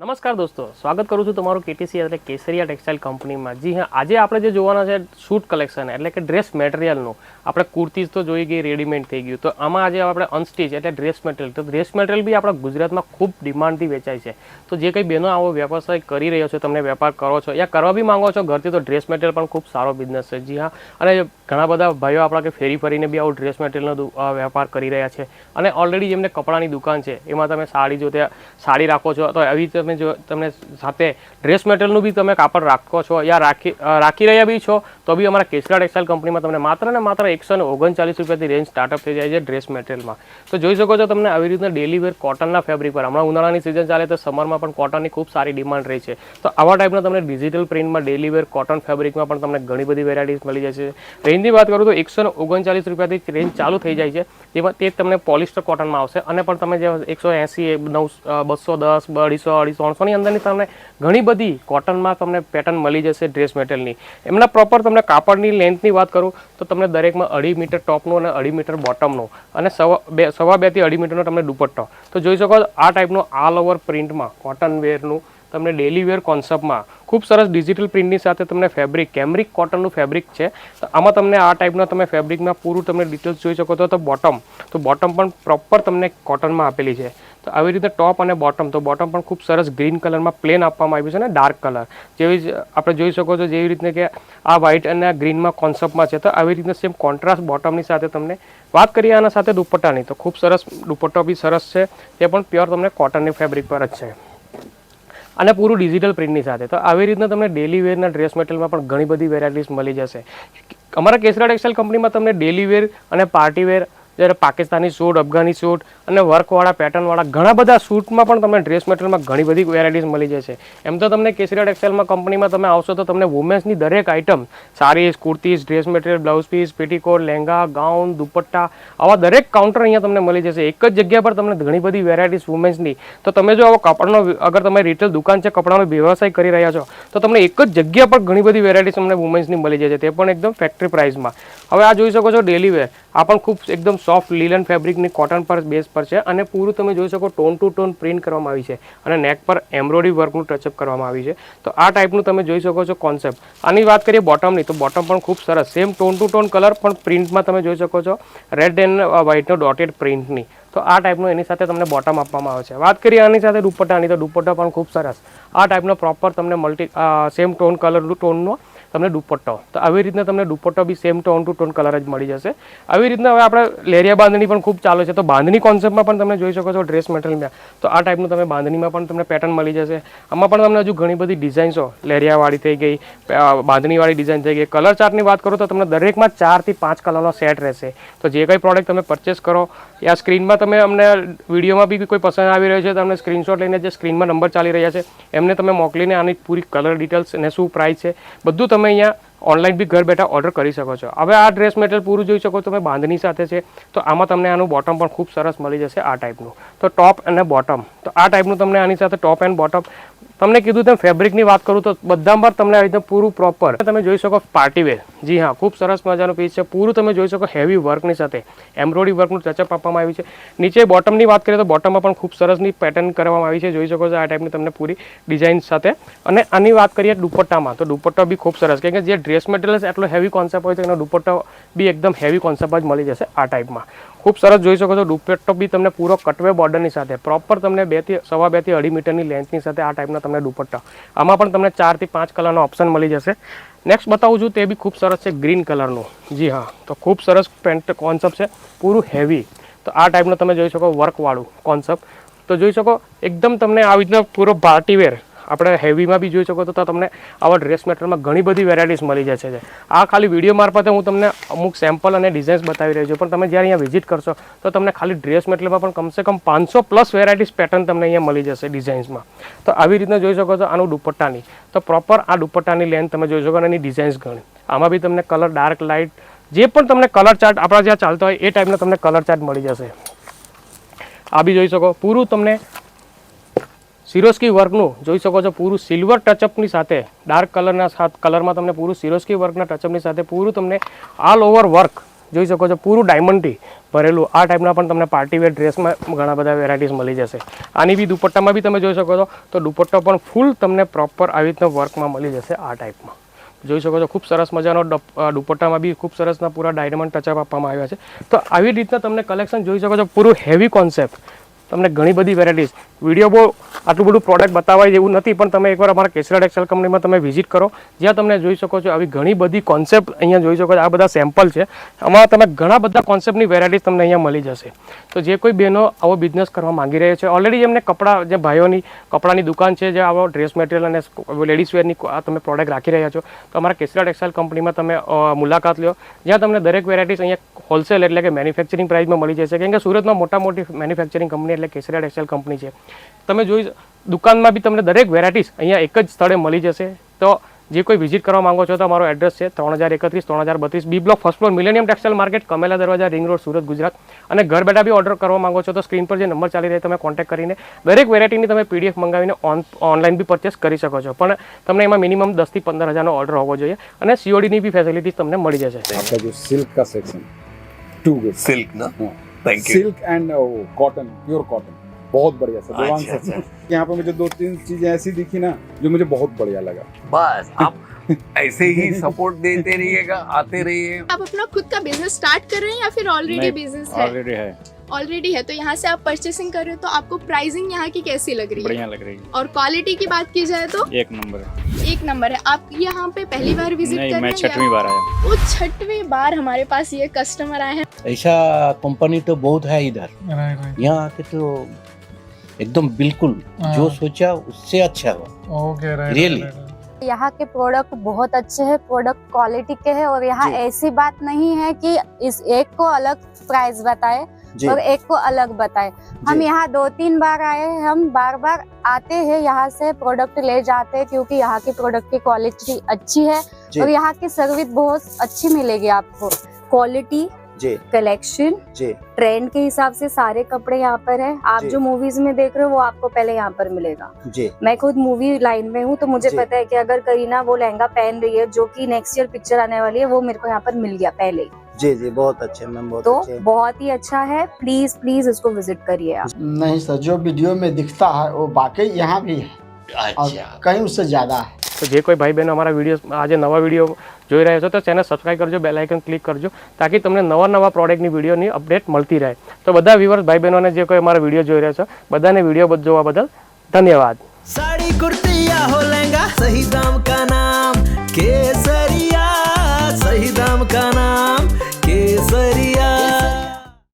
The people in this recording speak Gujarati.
નમસ્કાર દોસ્તો, સ્વાગત કરું છું તમારું કેટીસી એટલે કેસરિયા ટેક્સટાઇલ કંપનીમાં। જી હા, આજે આપણે જે જોવાના છે શૂટ કલેક્શન એટલે કે ડ્રેસ મટીરિયલનું। આપણે કુર્તીઝ તો જોઈ ગઈ, રેડીમેડ થઈ ગયું, તો આમાં આજે આપણે અનસ્ટિચ એટલે ડ્રેસ મટીરિયલ, તો ડ્રેસ મટીરિયલ બી આપણા ગુજરાતમાં ખૂબ ડિમાન્ડથી વેચાય છે। તો જે કંઈ બહેનો આવો વ્યવસાય કરી રહ્યો છો, તમને વેપાર કરો છો યા કરવા બી માંગો છો ઘરથી, તો ડ્રેસ મટીરિયલ પણ ખૂબ સારો બિઝનેસ છે। જી હા, અને ઘણા બધા ભાઈઓ આપણા કે ફેરી ફરીને બી આવું ડ્રેસ મટીરિયલનો વેપાર કરી રહ્યા છે। અને ઓલરેડી જેમને કપડાની દુકાન છે એમાં તમે સાડી જો ત્યાં સાડી રાખો છો, તો એવી તમે જો તમને સાથે ડ્રેસ મટીરિયલનું બી તમે કાપડ રાખો છો યા રાખી રહ્યા બી છો, તો બી અમારા કેસરિયા ટેક્સટાઇલ કંપનીમાં તમને માત્ર ને માત્ર 139 રૂપિયાથી રેન્જ સ્ટાર્ટઅપ થઈ જાય છે ડ્રેસ મટીરિયલમાં। તો જોઈ શકો છો તમને આવી રીતના ડેલી વેર કોટનના ફેબ્રિક પર, હમણાં ઉનાળાની સિઝન ચાલે તો સમરમાં પણ કોટનની ખૂબ સારી ડિમાન્ડ રહી છે। તો આવા ટાઈપના તમને ડિજિટલ પ્રિન્ટમાં ડેલી વેર કોટન ફેબ્રિકમાં પણ તમને ઘણી બધી વેરાયટીઝ મળી જાય છે। રેન્જની વાત કરું તો 139 રૂપિયાથી રેન્જ ચાલુ થઈ જાય છે, જેમાં તે તમને પોલિસ્ટર કોટનમાં આવશે, અને પણ તમે જે 180, 210, 250, 300 ની અંદરની તમને ઘણી બધી કોટનમાં તમને પેટર્ન મળી જશે ડ્રેસ મટીરિયલની। એમના પ્રોપર તમને કાપડની લેન્થની વાત કરું તો તમને દરેકમાં 2.5 મીટર ટોપનું અને 2.5 મીટર બોટમનું અને 2.5 થી 2.5 મીટરનો તમને દુપટ્ટો। તો જોઈ શકો આ ટાઈપનું ઓલ ઓવર પ્રિન્ટમાં કોટન વેરનું તમને ડેલી વેર કોન્સેપ્ટમાં ખૂબ સરસ ડિજિટલ પ્રિન્ટની સાથે તમને ફેબ્રિક કેમરિક કોટનનું ફેબ્રિક છે। તો આમાં તમને આ ટાઈપના તમે ફેબ્રિકમાં પૂરું તમે ડિટેલ્સ જોઈ શકો છો। તો બોટમ પણ પ્રોપર તમને કોટનમાં આપેલી છે। તો આવી રીતે ટોપ અને બોટમ, તો બોટમ પણ ખૂબ સરસ ગ્રીન કલરમાં પ્લેન આપવામાં આવ્યું છે ને ડાર્ક કલર જેવી જ આપણે જોઈ શકો છો, જેવી રીતને કે આ વ્હાઇટ અને આ ગ્રીનમાં કોન્સેપ્ટમાં છે। તો આવી રીતે સેમ કોન્ટ્રાસ્ટ બોટમની સાથે તમને વાત કરીએ આના સાથે દુપટ્ટાની, તો ખૂબ સરસ દુપટ્ટો બી સરસ છે, તે પણ પ્યોર તમને કોટનની ફેબ્રિક પર જ છે અને પૂરું ડિજિટલ પ્રિન્ટની સાથે। તો આવી રીતના તમને ડેલી વેરના ડ્રેસ મટીરિયલમાં પણ ઘણી બધી વેરાયટીઝ મળી જશે। અમારા કેસરિયા ટેક્સટાઇલ કંપનીમાં તમને ડેલી વેર અને પાર્ટી વેર, જ્યારે પાકિસ્તાની સૂટ, અફઘાની સૂટ અને વર્કવાળા પેટર્નવાળા ઘણા બધા સૂટમાં પણ તમને ડ્રેસ મટીરિયલમાં ઘણી બધી વેરાયટીઝ મળી જશે। એમ તો તમને કેસરિયા ટેક્સટાઇલમાં કંપનીમાં તમે આવશો તો તમને વુમેન્સની દરેક item, saris, kurtis, dress material, blouse piece, petticoat, lehenga, gown, dupatta, આવા દરેક કાઉન્ટર અહીંયા તમને મળી જશે એક જ જગ્યા પર તમને ઘણી બધી વેરાયટીઝ વુમેન્સની। તો તમે જો આવો કાપડનો અગર તમે રિટેલ દુકાન છે, કપડાનો વ્યવસાય કરી રહ્યા છો, તો તમને એક જ જગ્યા પર ઘણી બધી વેરાયટીઝ તમને વુમેન્સની મળી જાય છે, તે પણ એકદમ ફેક્ટરી પ્રાઇસમાં। હવે આ જોઈ શકો છો ડેલી વેર, આ પણ ખૂબ એકદમ સોફ્ટ લીલન ફેબ્રિકની કોટન પર બેઝ પર છે, અને પૂરું તમે જોઈ શકો ટોન ટુ ટોન પ્રિન્ટ કરવામાં આવી છે, અને નેક પર એમ્બ્રોઇડરી વર્કનું ટચઅપ કરવામાં આવી છે। તો આ ટાઈપનું તમે જોઈ શકો છો કોન્સેપ્ટ। આની વાત કરીએ બોટમની, તો બોટમ પણ ખૂબ સરસ same tone to tone colour પણ પ્રિન્ટમાં તમે જોઈ શકો છો, રેડ એન્ડ વ્હાઇટનો ડોટેડ પ્રિન્ટની। તો આ ટાઈપનું એની સાથે તમને બોટમ આપવામાં આવે છે। વાત કરીએ આની સાથે દુપટ્ટાની, તો દુપટ્ટા પણ ખૂબ સરસ આ ટાઈપનો પ્રોપર તમને સેમ ટોન કલર ટોનનો તમને દુપટ્ટો। તો આવી રીતના તમને દુપટ્ટો બી same tone to tone colour જ મળી જશે। આવી રીતના હવે આપણે લેરિયા બાંધણી પણ ખૂબ ચાલે છે, તો બાંધણી કોન્સેપ્ટમાં પણ તમે જોઈ શકો છો ડ્રેસ મટીરિયલમાં। તો આ ટાઈપનું તમે બાંધણીમાં પણ તમને પેટર્ન મળી જશે। આમાં પણ તમને હજુ ઘણી બધી ડિઝાઇન્સો, લેરિયાવાળી થઈ ગઈ, બાંધણીવાળી ડિઝાઇન થઈ ગઈ। કલર ચાર્ટની વાત કરું તો તમને દરેકમાં 4 થી 5 કલરનો સેટ રહેશે। તો જે કંઈ પ્રોડક્ટ તમે પરચેસ કરો યા સ્ક્રીનમાં તમે અમને વિડીયોમાં બી કોઈ પસંદ આવી રહ્યો છે, તો તમને સ્ક્રીનશોટ લઈને જે સ્ક્રીનમાં નંબર ચાલી રહ્યા છે એમને તમે મોકલીને આની પૂરી કલર ડિટેલ્સ અને શું પ્રાઇસ છે બધું તમે અહીંયા ઓનલાઈન બી ઘર બેઠા ઓર્ડર કરી શકો છો। હવે આ ડ્રેસ મટીરિયલ પૂરું જોઈ શકો તમે બાંધણી સાથે છે, તો આમાં તમને આનું બોટમ પણ ખૂબ સરસ મળી જશે આ ટાઈપનું। તો ટોપ અને બોટમ, તો આ ટાઈપનું તમને આની સાથે ટોપ એન્ડ બોટમ તમને કીધું તેમ ફેબ્રિકની વાત કરું તો બધામાં તમને આ રીતે પૂરું પ્રોપર તમે જોઈ શકો પાર્ટી વેર। જી હા, ખૂબ સરસ મજાનું પીસ છે, પૂરું તમે જોઈ શકો હેવી વર્કની સાથે એમ્બ્રોઇડરી વર્કનું ટચઅપ આપવામાં આવ્યું છે। નીચે બોટમની વાત કરીએ તો બોટમમાં પણ ખૂબ સરસની પેટર્ન કરવામાં આવી છે, જોઈ શકો છો આ ટાઈપની તમને પૂરી ડિઝાઇન સાથે। અને આની વાત કરીએ દુપટ્ટામાં, તો દુપટ્ટો બી ખૂબ સરસ, કારણ કે જે ડ્રેસ મટીરિયલ એટલો હેવી કોન્સેપ્ટ હોય છે, એનો દુપટ્ટો બી એકદમ હેવી કોન્સેપ્ટ જ મળી જશે આ ટાઈપમાં। ખૂબ સરસ જોઈ શકો છો દુપટ્ટો બી તમને પૂરો કટવે બોર્ડરની સાથે પ્રોપર તમને 2 થી 2.5 મીટરની લેન્થની સાથે આ ટાઈપના તમને દુપટ્ટા। આમાં પણ તમને 4 થી 5 કલરનો ઓપ્શન મળી જશે। નેક્સ્ટ બતાવું છું તે બી ખૂબ સરસ છે, ગ્રીન કલરનું। જી હા, તો ખૂબ સરસ પેન્ટ કોન્સેપ્ટ છે, પૂરું હેવી। તો આ ટાઈપનું તમે જોઈ શકો વર્કવાળું કોન્સેપ્ટ, તો જોઈ શકો એકદમ તમને આવી રીતના પૂરો પાર્ટી વેર આપણે હેવીમાં બી જોઈ શકો તો તમને આવા ડ્રેસ મટીરિયલમાં ઘણી બધી વેરાયટીઝ મળી જશે છે। આ ખાલી વિડીયો મારફતે હું તમને અમુક સેમ્પલ અને ડિઝાઇન્સ બતાવી રહ્યો છું, પણ તમે જ્યારે અહીંયા વિઝિટ કરશો તો તમને ખાલી ડ્રેસ મટીરિયલમાં પણ કમસે કમ 500+ વેરાયટીઝ પેટર્ન તમને અહીંયા મળી જશે ડિઝાઇન્સમાં। તો આવી રીતના જોઈ શકો છો આનું દુપટ્ટાની, તો પ્રોપર આ દુપટ્ટાની લેન્થ તમે જોઈ શકો અને એની ડિઝાઇન્સ ઘણી, આમાં બી તમને કલર ડાર્ક લાઇટ જે પણ તમને કલર ચાર્ટ આપણા જ્યાં ચાલતો હોય એ ટાઈપનો તમને કલર ચાર્ટ મળી જશે। આ બી જોઈ શકો પૂરું તમને સિરોસ્કી વર્કનું જોઈ શકો છો, પૂરું સિલ્વર ટચઅપની સાથે ડાર્ક કલરના કલરમાં તમને પૂરું સિરોસ્કી વર્કના ટચઅપની સાથે પૂરું તમને ઓલ ઓવર વર્ક જોઈ શકો છો પૂરું ડાયમંડથી ભરેલું આ ટાઈપના પણ તમને પાર્ટીવેર ડ્રેસમાં ઘણા બધા વેરાયટીઝ મળી જશે. આની બી દુપટ્ટામાં બી તમે જોઈ શકો છો તો દુપટ્ટો પણ ફૂલ તમને પ્રોપર આવી રીતના વર્કમાં મળી જશે. આ ટાઈપમાં જોઈ શકો છો ખૂબ સરસ મજાનો દુપટ્ટામાં બી ખૂબ સરસના પૂરા ડાયમંડ ટચઅપ આપવામાં આવ્યા છે. તો આવી રીતના તમને કલેક્શન જોઈ શકો છો પૂરું હેવી કોન્સેપ્ટ તમને ઘણી બધી વેરાયટીઝ વિડીયો બહુ આટલું બધું પ્રોડક્ટ બતાવાય જેવું નથી પણ તમે એકવાર અમારા કેસરિયા ટેક્સટાઇલ કંપનીમાં તમે વિઝિટ કરો જ્યાં તમને જોઈ શકો છો આવી ઘણી બધી કોન્સેપ્ટ અહીંયા જોઈ શકો છો. આ બધા સેમ્પલ છે આમાં તમે ઘણા બધા કોન્સેપ્ટની વેરાયટીઝ તમને અહીંયા મળી જશે. તો જે કોઈ બહેનો આવો બિઝનેસ કરવા માંગી રહ્યા છે ઓલરેડી જેમને કપડાં જે ભાઈઓની કપડાની દુકાન છે જે આવો ડ્રેસ મટીરિયલ અને લેડીઝ વેરની તમે પ્રોડક્ટ રાખી રહ્યા છો તો અમારા કેસરિયા ટેક્સટાઇલ કંપનીમાં તમે મુલાકાત લો જ્યાં તમને દરેક વેરાયટીઝ અહીંયા હોલસેલ એટલે કે મેન્યુફેક્ચરિંગ પ્રાઇસમાં મળી જશે. કેમ કે સુરતમાં મોટી મેન્યુફેક્ચરિંગ કંપની એટલે કેસરિયા ટેક્સટાઇલ કંપની છે. તમે જોઈ દુકાનમાં બી તમને દરેક વેરાયટીઝ અહીંયા એક જ સ્થળે મળી જશે. તો જે કોઈ વિઝિટ કરવા માંગો છો તો અમારો એડ્રેસ છે 3031 3032 B block first floor millennium textile market Kamela Darwaja ring road Surat Gujarat. અને ઘર બેઠા બી ઓર્ડર કરવા માંગો છો તો સ્ક્રીન પર જે નંબર ચાલી રહ્યા તમે કોન્ટેક્ટ કરીને દરેક વેરાયટીની તમે PDF મંગાવીને ઓનલાઈન બી પરચેસ કરી શકો છો. પણ તમને એમાં મિનિમમ 10 થી 15,000નો ઓર્ડર હોવો જોઈએ અને CODની બી ફેસિલિટીઝ તમને મળી જશે. आपका जो सिल्क का सेक्शन टू गुड सिल्क ना thank you silk and cotton pure cotton बहुत बढ़िया सर देवांग अच्छा, सेक्शन यहाँ पे मुझे 2-3 चीजें ऐसी दिखी ना जो मुझे बहुत बढ़िया लगा. बस आप ऐसे ही सपोर्ट देते रहिएगा आते रहिए. आप अपना खुद का बिजनेस स्टार्ट कर रहे हैं या फिर ऑलरेडी बिजनेस है? ऑलरेडी है ऑलरेडी है तो यहाँ से आप परचेसिंग कर रहे हो तो आपको प्राइसिंग यहाँ की कैसी लग रही है? बढ़िया लग रही है और क्वालिटी की बात की जाए तो एक नंबर है. एक नंबर है. आप यहाँ पे पहली बार विजिट कर नहीं रहे मैं हैं छठवीं बार आया. वो 6वीं बार हमारे पास ये कस्टमर आए हैं. ऐसा कंपनी तो बहुत है इधर. यहाँ आके तो एकदम बिल्कुल जो सोचा उससे अच्छा हुआ रियली. यहाँ के प्रोडक्ट बहुत अच्छे हैं, प्रोडक्ट क्वालिटी के हैं और यहाँ ऐसी बात नहीं है कि इस एक को अलग प्राइस बताए और एक को अलग बताए. हम यहाँ 2-3 बार आए हैं, हम बार बार आते हैं यहाँ से प्रोडक्ट ले जाते हैं क्योंकि यहाँ की प्रोडक्ट की क्वालिटी अच्छी है और यहाँ की सर्विस बहुत अच्छी मिलेगी आपको. क्वालिटी कलेक्शन ट्रेंड के हिसाब से सारे कपड़े यहाँ पर है. आप जो मूवीज में देख रहे हो वो आपको पहले यहाँ पर मिलेगा. मैं खुद मूवी लाइन में हूँ तो मुझे पता है कि अगर करीना वो लहंगा पहन रही है जो कि नेक्स्ट ईयर पिक्चर आने वाली है वो मेरे को यहाँ पर मिल गया पहले ही. जी बहुत अच्छे मैम बहुत तो अच्छे. बहुत ही अच्छा है. प्लीज प्लीज इसको विजिट करिए आप. नहीं सर जो वीडियो में दिखता है वो वाकई यहाँ भी है और अच्छा कहीं उससे ज्यादा है. તો જે કોઈ ભાઈ બહેનો અમારા વિડીયો આજે નવા વિડીયો જોઈ રહ્યા છો તો ચેનલ સબસ્ક્રાઇબ કરજો બેલ આઇકન ક્લિક કરજો તાકી તમને નવા પ્રોડક્ટની વિડીયોની અપડેટ મળતી રહે. તો બધા વ્યુઅર્સ ભાઈ બહેનોને જે કોઈ અમારા વિડીયો જોઈ રહ્યા છો બધાને વિડીયો જોવા બદલ ધન્યવાદ. साड़ी कुर्ती या हो लहंगा सही दाम का नाम के